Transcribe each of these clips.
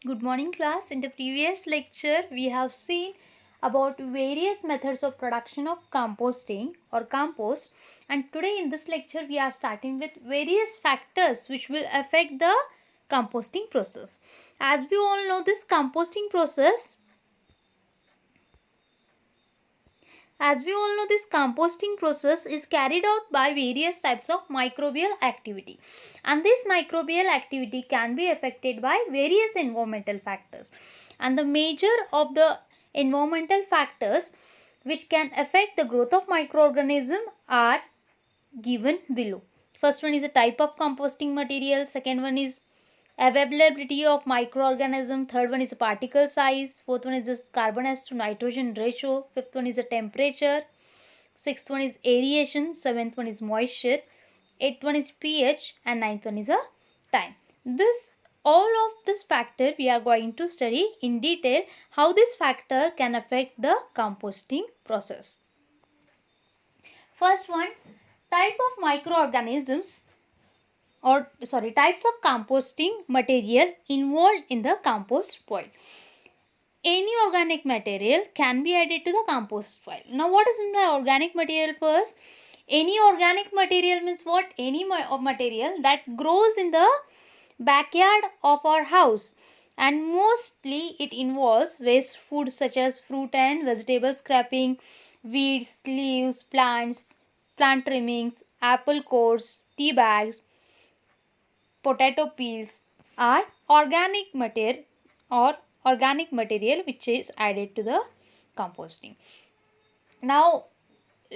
Good morning, class. In the previous lecture, we have seen about various methods of production of composting or compost, and today in this lecture we are starting with various factors which will affect the composting process. As we all know, this composting process this composting process is carried out by various types of microbial activity, and this microbial activity can be affected by various environmental factors, and the major of the environmental factors which can affect the growth of microorganism are given below. First one is the type of composting material, second one is availability of microorganism, third one is the particle size, fourth one is the carbon s to nitrogen ratio, fifth one is the temperature, sixth one is aeration, seventh one is moisture, eighth one is pH, and ninth one is a time. All of this factor we are going to study in detail how this factor can affect the composting process. First one, type of microorganisms types of composting material involved in the compost pile. Any organic material can be added to the compost pile. Now what is meant by organic material first? Any organic material means what? Any material that grows in the backyard of our house, and mostly it involves waste food such as fruit and vegetable scrapping, weeds, leaves, plant trimmings, apple cores, tea bags, potato peels are organic material which is added to the composting. Now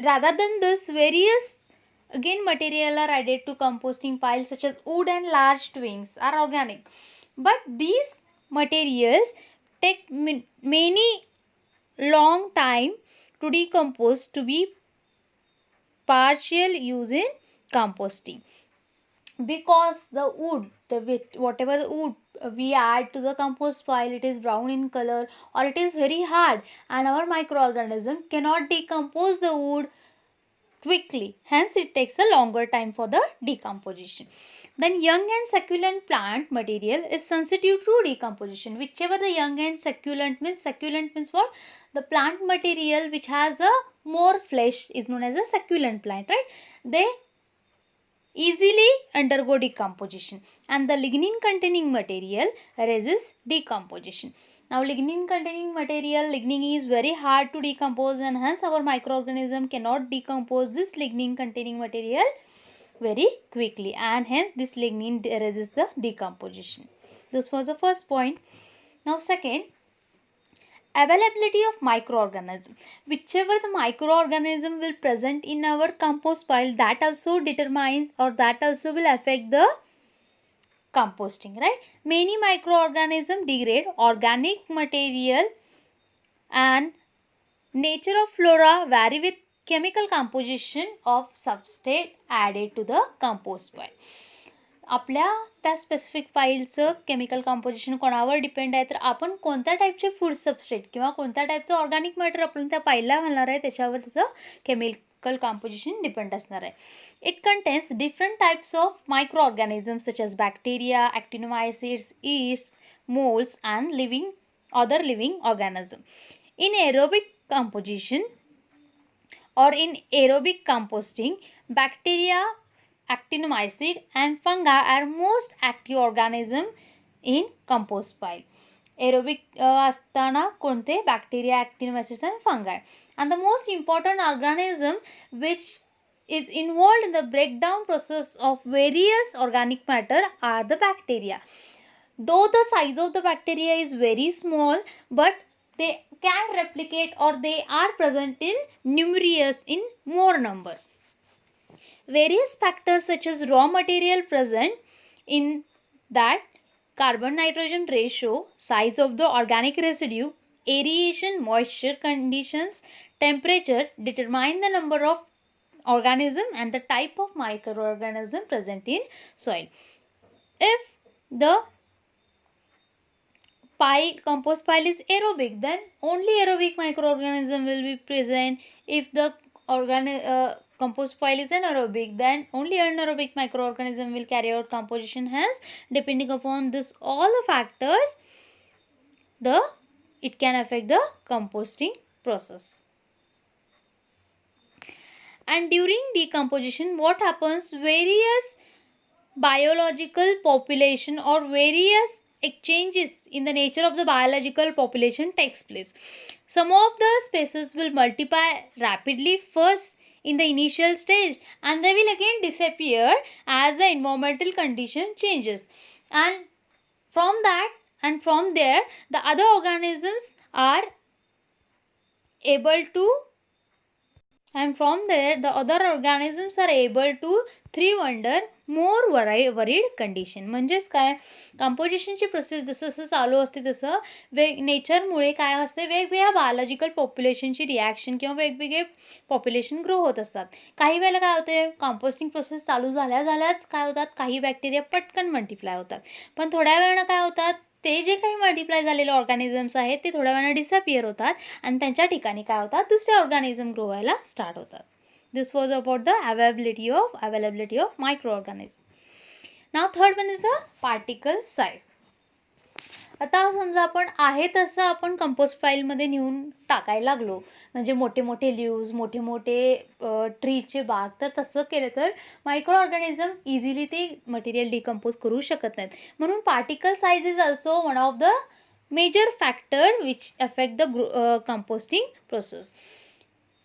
rather than this, various again material are added to composting piles such as wood and large twigs are organic, but these materials take many long time to decompose to be partial use in composting, because the wood, whatever the wood we add to the compost pile, it is brown in color or it is very hard, and our microorganism cannot decompose the wood quickly, hence it takes a longer time for the decomposition. Then young and succulent plant material is sensitive to decomposition. Whichever the young and succulent means what? The plant material which has a more flesh is known as a succulent plant, right? They easily undergo decomposition, and the lignin containing material resists decomposition. Now lignin containing material, lignin is very hard to decompose, and hence our microorganism cannot decompose this lignin containing material very quickly, and hence this lignin resists the decomposition. This was the first point. Now second, availability of microorganism. Whichever the microorganism will present in our compost pile, that also determines or that also will affect the composting, right? Many microorganisms degrade organic material, and nature of flora vary with chemical composition of substrate added to the compost pile. आपल्या त्या specific फाईलचं chemical composition कोणावर depend आहे, तर आपण कोणत्या टाईपचे food substrate किंवा कोणत्या टाईपचं ऑर्गॅनिक मॅटर आपण त्या पाईलला घालणार आहे त्याच्यावर त्याचं केमिकल कंपोजिशन डिपेंड असणार आहे. It contains different types of micro organism such as bacteria, actinomycetes, yeast, molds and other living organism. In aerobic composition or in aerobic composting, bacteria, actinomycete and fungi are most active organism in compost pile. Aerobic असताना कोणते? Bacteria, actinomycetes and fungi. And the most important organism which is involved in the breakdown process of various organic matter are the bacteria. Though the size of the bacteria is very small, but they can replicate or they are present in more number. Various factors such as raw material present in that, carbon nitrogen ratio, size of the organic residue, aeration, moisture conditions, temperature determine the number of organism and the type of microorganism present in soil. If the compost pile is aerobic, then only aerobic microorganism will be present. If the compost pile is anaerobic, then only anaerobic microorganism will carry out composition. Hence, depending upon this all the factors, it can affect the composting process. And during decomposition, what happens? Various biological population or various exchanges in the nature of the biological population takes place. Some of the species will multiply rapidly first in the initial stage, and they will again disappear as the environmental condition changes. And from there the other organisms are able to thrive under more varied condition. म्हणजेच काय, कंपोजिशनची process जसं जसं चालू असते तसं नेचरमुळे काय असते, वेगवेगळ्या बायोलॉजिकल पॉप्युलेशनची रिॲक्शन किंवा वेगवेगळे पॉप्युलेशन ग्रो होत असतात. काही वेळेला काय होते, कंपोस्टिंग प्रोसेस चालू झाल्याच काय होतात, काही बॅक्टेरिया पटकन मल्टिप्लाय होतात, पण थोड्या वेळानं काय होतात, ते जे काही मल्टिप्लाय झालेले ऑर्गॅनिझम्स आहेत ते थोड्या वेळानं डिसअपियर होतात आणि त्यांच्या ठिकाणी काय होतात, दुसरे ऑर्गॅनिझम ग्रो व्हायला स्टार्ट होतात. This was about the availability of microorganism. Now third one is the particle size. आता समजा आपण आहे तसं आपण कंपोस्ट फाईलमध्ये नेऊन टाकायला लागलो, म्हणजे मोठे मोठे लिव्ज, मोठे मोठे ट्रीचे बाग, तर तसं केलं तर मायक्रो ऑर्गॅनिझम इझिली ते मटेरियल डिकम्पोज करू शकत नाहीत. म्हणून particle size is also one of the major factor which affect the composting process.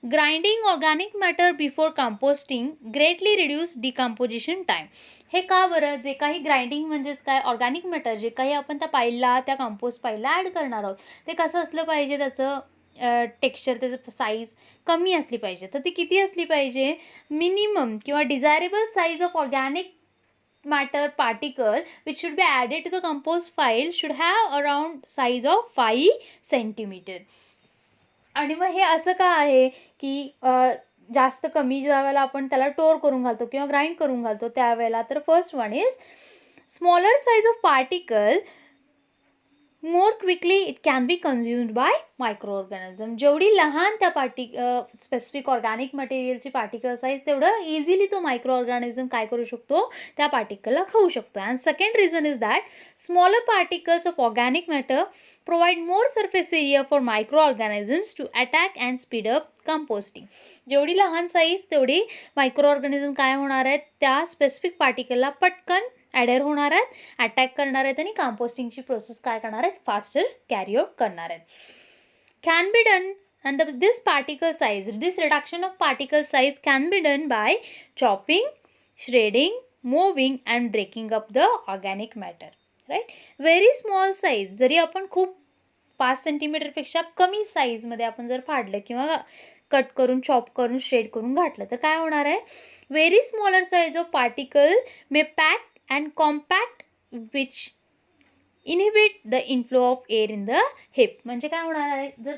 Grinding organic matter before composting greatly reduce decomposition time. हे का बरं? जे काही ग्राइंडिंग म्हणजेच काय, ऑर्गॅनिक मॅटर जे काही आपण त्या कंपोस्ट पाईलला ॲड करणार आहोत ते कसं असलं पाहिजे, त्याचं टेक्स्चर, त्याचं साईज कमी असली पाहिजे. तर ती किती असली पाहिजे? मिनिमम किंवा desirable size of organic matter particle which should be added to the compost file should have around size of 5 centimeter. आणि मग हे असं का आहे की जास्त कमी ज्या वेळेला आपण त्याला टोर करून घालतो किंवा ग्राइंड करून घालतो त्यावेळेला, तर first one is smaller size of particle more quickly it can be consumed by microorganism. जेवढी लहान त्या स्पेसिफिक ऑर्गॅनिक मटेरियलची पार्टिकल साईज, तेवढं इझिली तो मायक्रो ऑर्गॅनिझम काय करू शकतो, त्या पार्टिकलला खाऊ शकतो. And second reason is that smaller particles of organic matter provide more surface area for microorganisms to attack and speed up composting. जेवढी लहान साईज तेवढी मायक्रो ऑर्गॅनिझम काय होणार आहेत, त्या स्पेसिफिक पार्टिकलला पटकन ॲडर होणार आहेत, अटॅक करणार आहेत आणि कंपोस्टिंगची प्रोसेस काय करणार आहेत, फास्टर कॅरी आउट करणार आहेत. Can be done and this particle size, this reduction of particle size can be done by chopping, shredding, moving and breaking up the organic matter, right? Very small size, जरी आपण खूप 5 सेंटीमीटरपेक्षा कमी साईजमध्ये आपण जर फाडलं किंवा cut करून, चॉप करून, shred करून घातलं तर काय होणार आहे, very smaller size of particle may pack and compact which inhibit the inflow of air in the hip. म्हणजे काय होणार आहे, जर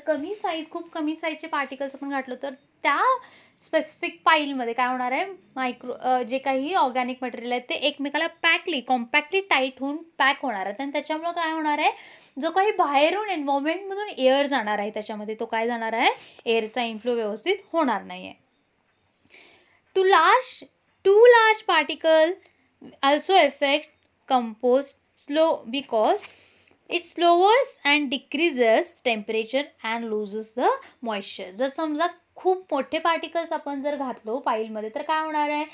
खूप कमी साईजचे पार्टिकल्स आपण घातलो तर त्या स्पेसिफिक पाईलमध्ये काय होणार आहे, जे काही ऑर्गॅनिक मटेरियल आहे ते एकमेकाला कॉम्पॅक्टली टाईट होऊन पॅक होणार आहेत आणि त्याच्यामुळे काय होणार आहे, जो काही बाहेरून एन्व्हायरमेंटमधून एअर जाणार आहे त्याच्यामध्ये तो काय जाणार आहे, एअरचा इन्फ्लो व्यवस्थित होणार नाही आहे. Too large particle also affect compost slow because it lowers and decreases temperature and loses the moisture. जर समजा खूप मोठे पार्टिकल्स आपण जर घातलो पाईलमध्ये तर काय होणार आहे,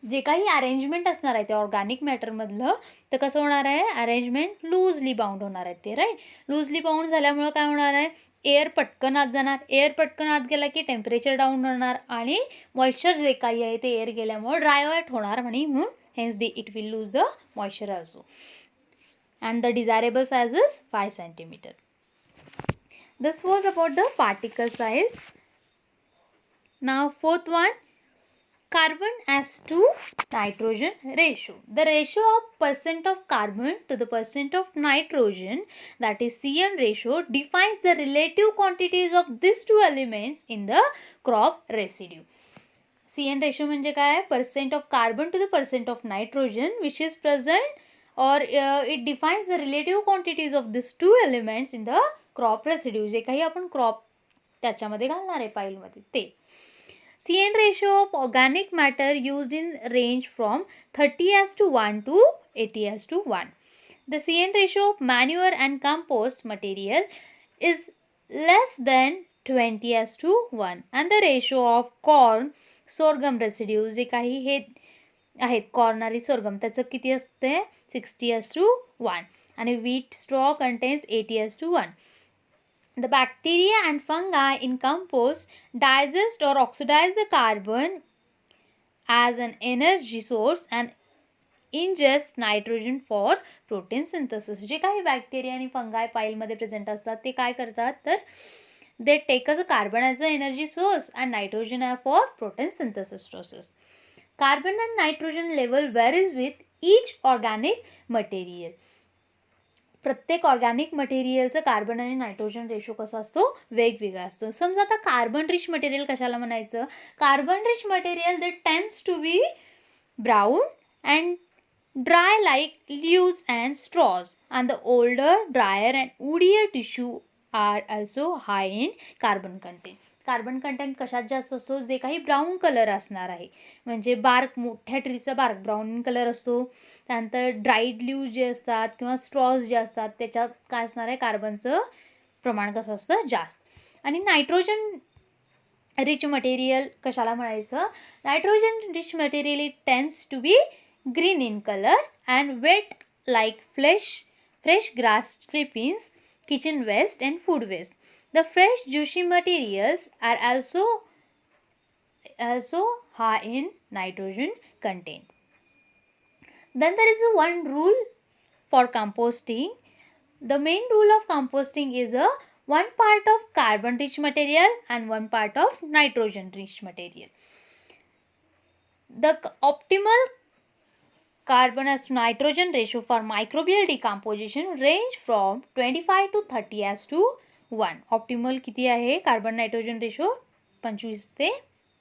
जे काही अरेंजमेंट असणार आहे ते ऑर्गॅनिक मॅटरमधलं तर कसं होणार आहे, अरेंजमेंट लूजली बाउंड होणार आहे ते, राईट. लूजली बाउंड झाल्यामुळं काय होणार आहे, एअर पटकन आत जाणार, एअर पटकन आत गेला की टेम्परेचर डाऊन होणार आणि मॉइश्चर जे काही आहे ते एअर गेल्यामुळे ड्राय आउट होणार आणि म्हणून hence it will lose the moisture also. And the desirable size is 5 centimeter. This was about the particle size. Now fourth one, carbon as to nitrogen ratio. The ratio of percent of carbon to the percent of nitrogen, that is CN ratio, defines the relative quantities of these two elements in the crop residue. CN ratio म्हणजे काय, percent of carbon to the percent of nitrogen which is present और it defines the relative quantities of this two elements in the crop residue. जे काही आपण crop त्याच्यामध्ये घालणार आहे पाईलमध्ये ते. CN ratio of organic matter used in range from 30:1 to 80:1. The CN ratio of manure and compost material is less than 20:1 and the ratio of corn sorghum residues जे काही हे आहेत कॉर्न आणि sorghum त्याचं किती असते 60:1 आणि wheat straw contains 80:1. The bacteria and fungi in compost digest or oxidize the carbon as an energy source and ingest nitrogen for protein synthesis. जे काही bacteria आणि फंगाय पाईलमध्ये present असतात ते काय करतात तर they take as a carbon as an energy source and nitrogen for protein synthesis process. Carbon and nitrogen level varies with each organic material. प्रत्येक organic मटेरियलचं carbon आणि nitrogen ratio कसा असतो वेगवेगळा असतो. समजा आता कार्बन रिच मटेरियल कशाला म्हणायचं carbon rich material that tends to be brown and dry like leaves and straws and the older drier and woodier tissue are also high in carbon content. Carbon content कशात जास्त असतो जे काही brown colour असणार आहे म्हणजे bark मोठ्या ट्रीचा bark brown colour असतो त्यानंतर ड्राईड लीव जे असतात किंवा स्ट्रॉज जे असतात त्याच्यात काय असणार आहे कार्बनचं प्रमाण कसं असतं जास्त. आणि नायट्रोजन रिच मटेरियल कशाला म्हणायचं nitrogen rich material it tends to be green in color and wet like fresh grass clippings, kitchen waste and food waste. The fresh juicy materials are also high in nitrogen content. Then there is one rule for composting. The main rule of composting is a 1 part of carbon rich material and 1 part of nitrogen rich material. The optimal carbon as to nitrogen ratio for microbial decomposition range from 25 to 30:1. Optimal किती आहे carbon nitrogen ratio 25 ते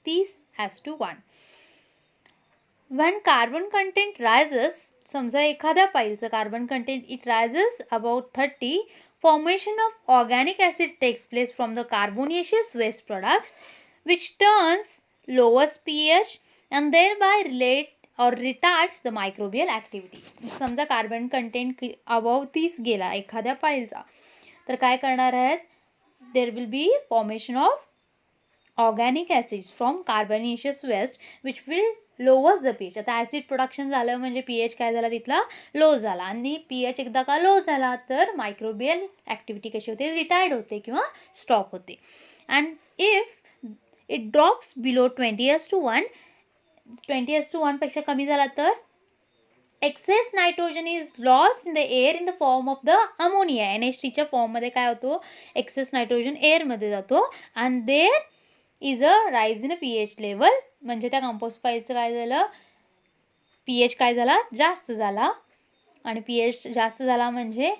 30:1. When carbon content rises, समजा एखाद्या पाईलचं carbon content it rises about 30, formation of organic acid takes place from the carbonaceous waste products which turns lowest pH and thereby relate or retards the microbial activity. समजा carbon content above 30 गेला एखाद्या पाईलचा तर काय करणार आहेत there will be formation of organic acids from carbonaceous waste which will lowers the pH. आता acid production झालं म्हणजे पीएच काय झाला तिथला लो झाला आणि पीएच एकदा का लो झाला तर मायक्रोबियल ॲक्टिव्हिटी कशी होते रिटायर्ड होते किंवा स्टॉप होते. And if it drops below 20:1 20:1 पेक्षा कमी झाला तर excess nitrogen is lost in the air in the form of the ammonia NH3च्या फॉर्ममध्ये काय होतो एक्सेस नायट्रोजन एअरमध्ये जातो and there is a rise in a pH level म्हणजे त्या कंपोस्ट पाईलचं काय झालं पीएच काय झाला जास्त झाला आणि पीएच जास्त झाला म्हणजे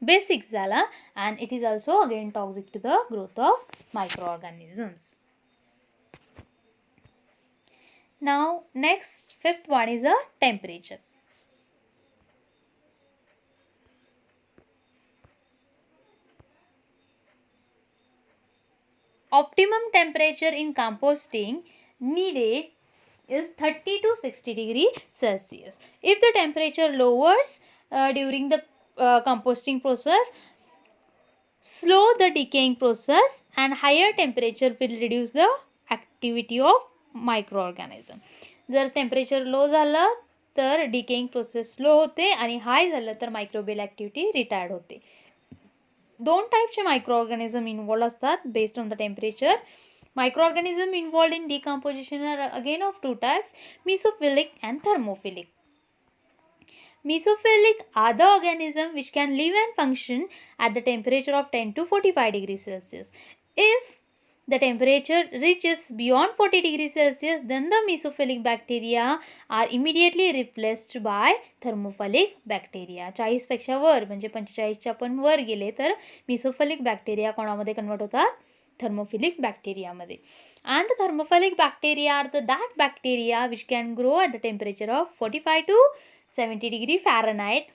बेसिक झाला and it is also again toxic to the growth of microorganisms. Now next fifth one is a temperature. Optimum temperature in composting needed is 30 to 60 degrees Celsius. If the temperature lowers during the composting process, slow the decaying process and higher temperature will reduce the activity of micro organism. जर temperature low झालं तर decaying process slow होते आणि हाय झालं तर microbial activity retired होते. दोन टाईपचे मायक्रो ऑर्गॅनिझम इन्व्हॉल्व असतात based on the temperature. Microorganism involve in decomposition are again of two types mesophilic and thermophilic. Mesophilic are the organism which can live and function at the temperature of 10 to 45 degrees Celsius. If the temperature reaches beyond 40 degrees Celsius, then the mesophilic bacteria are immediately replaced by thermophilic bacteria. 40 पेक्षा वर म्हणजे 45च्या पण वर गेले तर mesophilic bacteria कोणामध्ये convert होतात thermophilic bacteria मध्ये. And the thermophilic bacteria are that bacteria which can grow at the temperature of 45 to 70 degree Fahrenheit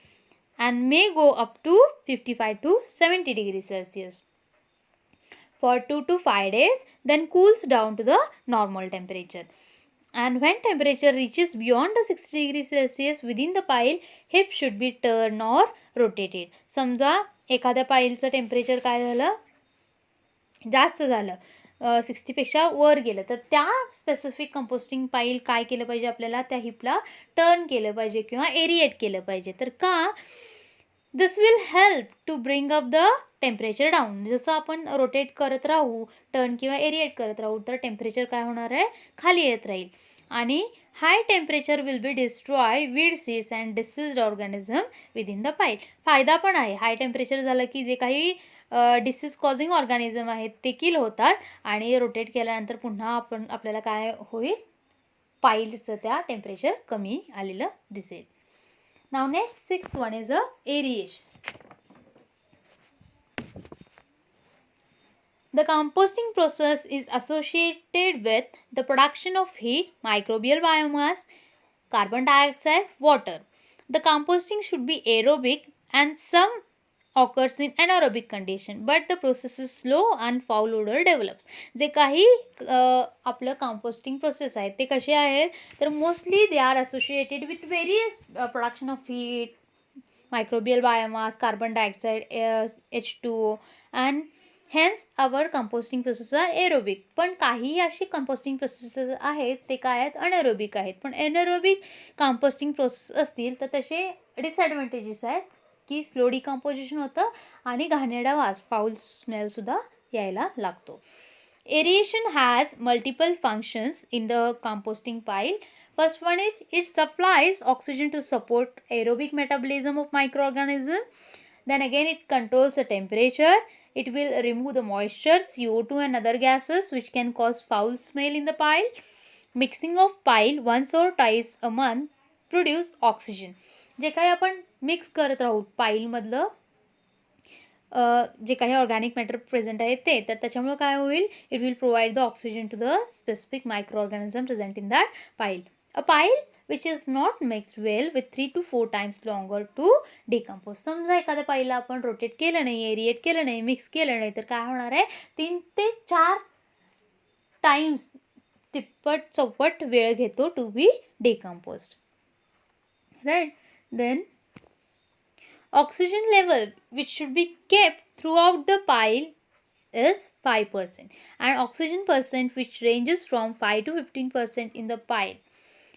and may go up to 55 to 70 degrees Celsius for 2 to 5 days, then cools down to the normal temperature. And when temperature reaches beyond the 60 degrees Celsius within the pile, hips should be turned or rotated. समजा एखाद्या पाईलचं temperature काय झालं, जास्त झालं, 60पेक्षा वर गेलं, तर त्या specific composting पाईल काय केलं पाहिजे आपल्याला, त्या हिपला टर्न केलं पाहिजे किंवा एरिएट केलं पाहिजे. तर का, this will help to bring up the temperature down. जसं आपण रोटेट करत राहू, टर्न किंवा एरिएट करत राहू, तर टेम्परेचर काय होणार आहे, खाली येत राहील. आणि high temperature will be destroy weed seeds and deceased organism within the पाईल. फायदा पण आहे, हाय टेम्परेचर झालं की जे काही डिसीज कॉझिंग ऑर्गॅनिझम आहेत ते किल होतात आणि रोटेट केल्यानंतर पुन्हा आपल्याला काय होईल, पाईलचं त्या टेम्परेचर कमी आलेलं दिसेल. Now next, sixth one is a aeration. The composting process is associated with the production of heat, microbial biomass, carbon dioxide, water. The composting should be aerobic and some occurs in anaerobic condition, but the process is slow and foul odor develops. जे काही आपलं composting process आहे ते कसे आहेत, तर mostly they are associated with various production of heat, microbial biomass, carbon dioxide, H2O, and hence our composting process are aerobic. पण काही अशी कंपोस्टिंग प्रोसेसेस आहेत ते काय आहेत, अनएरोबिक आहेत. पण एनएरोबिक कंपोस्टिंग प्रोसेस असतील तर त्याचे डिसएडव्हान्टेजेस आहेत की स्लो डिकम्पोजिशन होतं आणि घाणेरडा वास, फाऊल स्मेलसुद्धा यायला लागतो. Aeration has multiple functions in the composting pile. First one is it supplies oxygen to support aerobic metabolism of microorganisms. Then again it controls the temperature. It will remove the moisture, CO2 and other gases which can cause foul smell in the pile. Mixing of pile once or twice a month produce oxygen. जे काही आपण mix करत राहू पाईलमधलं जे काही organic matter present आहे ते, तर त्याच्यामुळे काय होईल, it will provide the oxygen to the specific microorganism present in that pile. A pile which is not mixed well with 3 to 4 times longer to decompose. समजा एखाद्या पाईला आपण रोटेट केलं नाही, एरिएट केलं नाही, मिक्स केलं नाही, तर काय होणार आहे, 3 ते 4 टाइम्स तिप्पट चौपट वेळ घेतो to be decomposed. Right. Then oxygen level which should be kept throughout the pile is 5% and oxygen percent which ranges from 5 to 15% in the pile.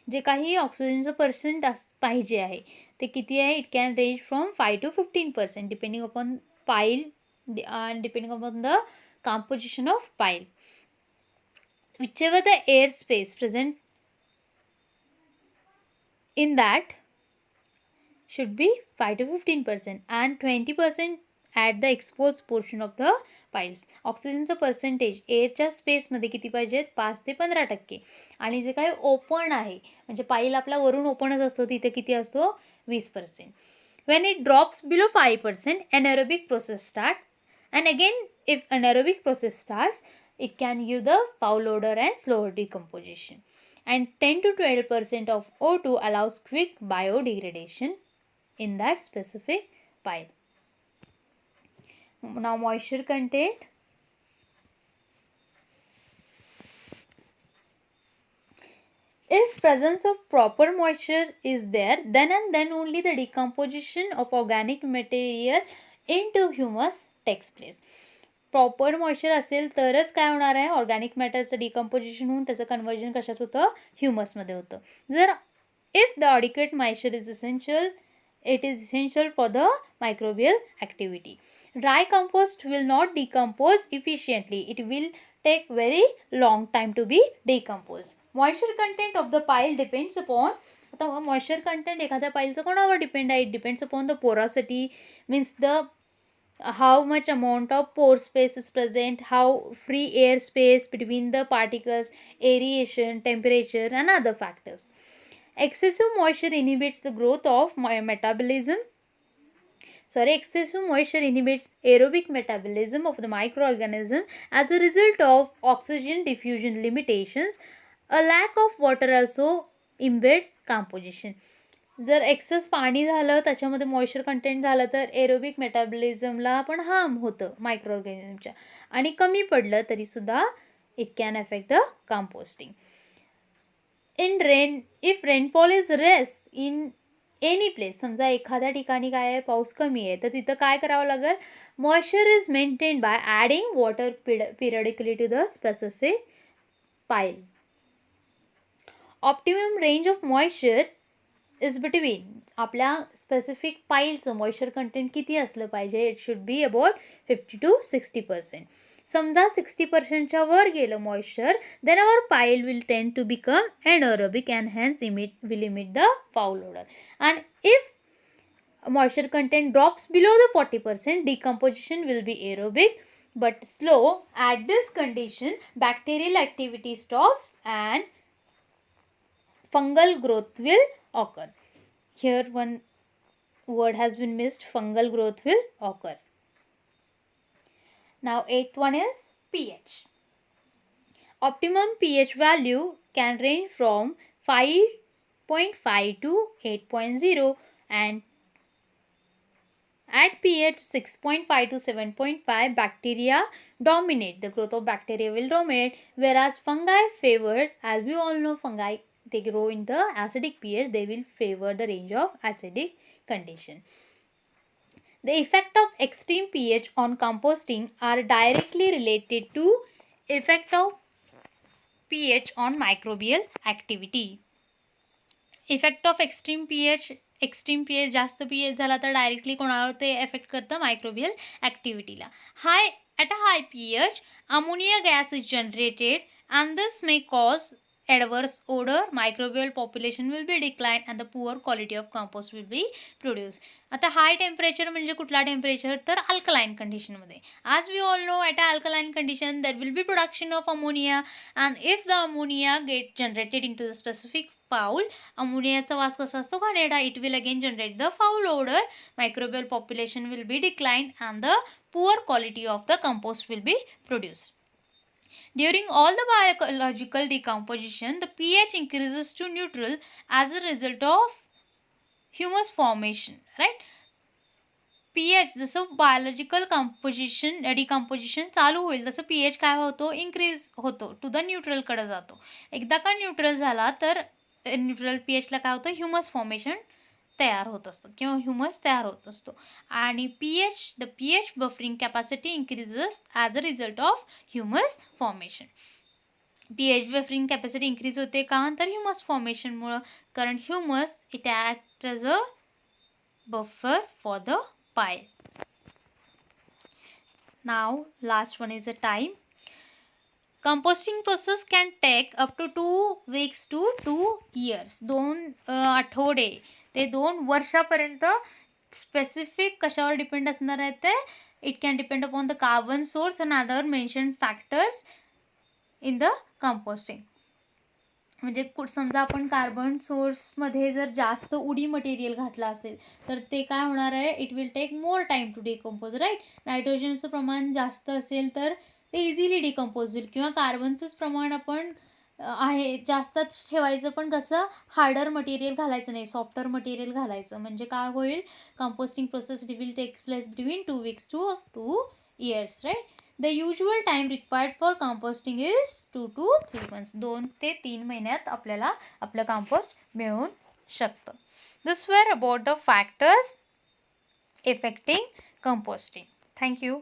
जे काही ऑक्सिजनचं पर्सेंट पाहिजे आहे ते किती आहे, it can range from 5 to 15% depending upon पाईल and depending upon the composition of pile. Whichever the air space present in that should be 5 to 15% and 20% at the exposed portion of the piles. ऑक्सिजनचं percentage एअरच्या स्पेसमध्ये किती पाहिजेत, 5 ते 15%. आणि जे काही open आहे, म्हणजे पाईल आपला वरून ओपनच असतो, तिथे किती असतो, 20%. When it drops below 5%, anaerobic process start. And again, if anaerobic process starts, it can give the foul odor and slower decomposition. And 10 to 12% of O2 allows quick biodegradation in that specific pile. Now moisture content. If presence of proper moisture is there, then and then only the decomposition of organic material into humus takes place. Proper moisture असेल तरच काय होणार आहे, organic मॅटरचं decomposition होऊन त्याचं conversion कशात होतं, ह्युमसमध्ये होतं. जर if the adequate moisture is essential, it is essential for the microbial activity. Dry compost will not decompose efficiently. It will take very long time to be decomposed. Moisture content of the pile depends upon, आता moisture content एखाद्या पाईलचं कोणावर depend आहे, it depends upon the porosity, means the how much amount of pore space is present, how free air space between the particles, aeration, temperature and other factors. Excessive moisture inhibits the growth of excessive moisture inhibits aerobic metabolism of the microorganism as a result of oxygen diffusion limitations. A lack of water also impedes composition. जर access पाणी झालं, त्याच्यामध्ये moisture content झालं, तर aerobic मेटाबॉलिझमला पण harm होतं micro ऑर्गॅनिझमच्या, आणि कमी पडलं तरी सुद्धा it can affect the composting. If rainfall is less in any place, समजा एखाद्या ठिकाणी काय आहे, पाऊस कमी आहे, तर तिथं काय करावं लागेल, moisture is maintain by adding water periodically to the specific pile. Optimum range of moisture is between, आपल्या स्पेसिफिक पाईलचं मॉइश्चर कंटेंट किती असलं पाहिजे, it should be about 50 to 60%. समजा 60%च्या वर गेलं moisture, then our pile will tend to become anaerobic and hence will emit the foul odour. And if moisture content drops below the 40%, decomposition will be aerobic but slow. At this condition, bacterial activity stops and fungal growth will occur. Here one word has been missed, fungal growth will occur. Now 8th one is pH. Optimum pH value can range from 5.5 to 8.0 and at pH 6.5 to 7.5, bacteria dominate. The growth of bacteria will dominate, whereas fungi favored, as we all know, fungi, they grow in the acidic pH, they will favor the range of acidic condition. The effect of extreme pH on composting are directly related to effect of pH on microbial activity. Effect of extreme pH जास्त pH झाला तर directly कोणावर ते effect करतं, microbial ॲक्टिव्हिटीला. At a high pH, ammonia gas is generated and this may cause adverse odor, microbial population will be declined and the poor quality of compost will be produced. आता high temperature म्हणजे कुठला temperature, तर alkaline कंडिशनमध्ये. As we all know, at a alkaline condition there will be production of ammonia and if the ammonia get generated into the specific foul, अमोनियाचा वास कसा असतो, घाणेरडा, it will again generate the foul odor, microbial population will be declined and the poor quality of the compost will be produced. During all the biological decomposition, the pH increases to neutral as a result of humus formation, right? pH जसं biological decomposition चालू होईल तसं pH काय होतो, increase होतो, to the न्यूट्रलकडे जातो. एकदा का न्यूट्रल झाला तर न्यूट्रल pHला काय होतं, ह्युमस फॉर्मेशन तयार होत असतं किंवा ह्युमस तयार होत असतो. आणि the pH buffering capacity increases as a result of humus formation. pH buffering capacity increase होते का, तर ह्युमस फॉर्मेशनमुळं, कारण humus it act as a buffer for the pile. Now last one is the time. Composting process can take up to 2 weeks to 2 years. 2 आठवडे ते 2 वर्षापर्यंत. Specific कशावर depend असणार आहे ते, it can depend upon the carbon source and other mention factors in the composting. म्हणजे समजा आपण कार्बन सोर्समध्ये जर जास्त उडी मटेरियल घातलं असेल तर ते काय होणार आहे, it will take more time to decompose, right. नायट्रोजनचं प्रमाण जास्त असेल तर ते इझिली डिकम्पोज होईल, किंवा कार्बनचंच प्रमाण आपण आहे जास्तच ठेवायचं, पण कसं हार्डर मटेरियल घालायचं नाही, सॉफ्टर मटेरियल घालायचं. म्हणजे काय होईल, composting process will take place between 2 weeks to 2 years, right. The usual time required for composting is 2 to 3 months. 2 ते 3 महिन्यात आपल्याला आपलं कंपोस्ट मिळून शकतं. This were about the factors affecting composting. Thank you.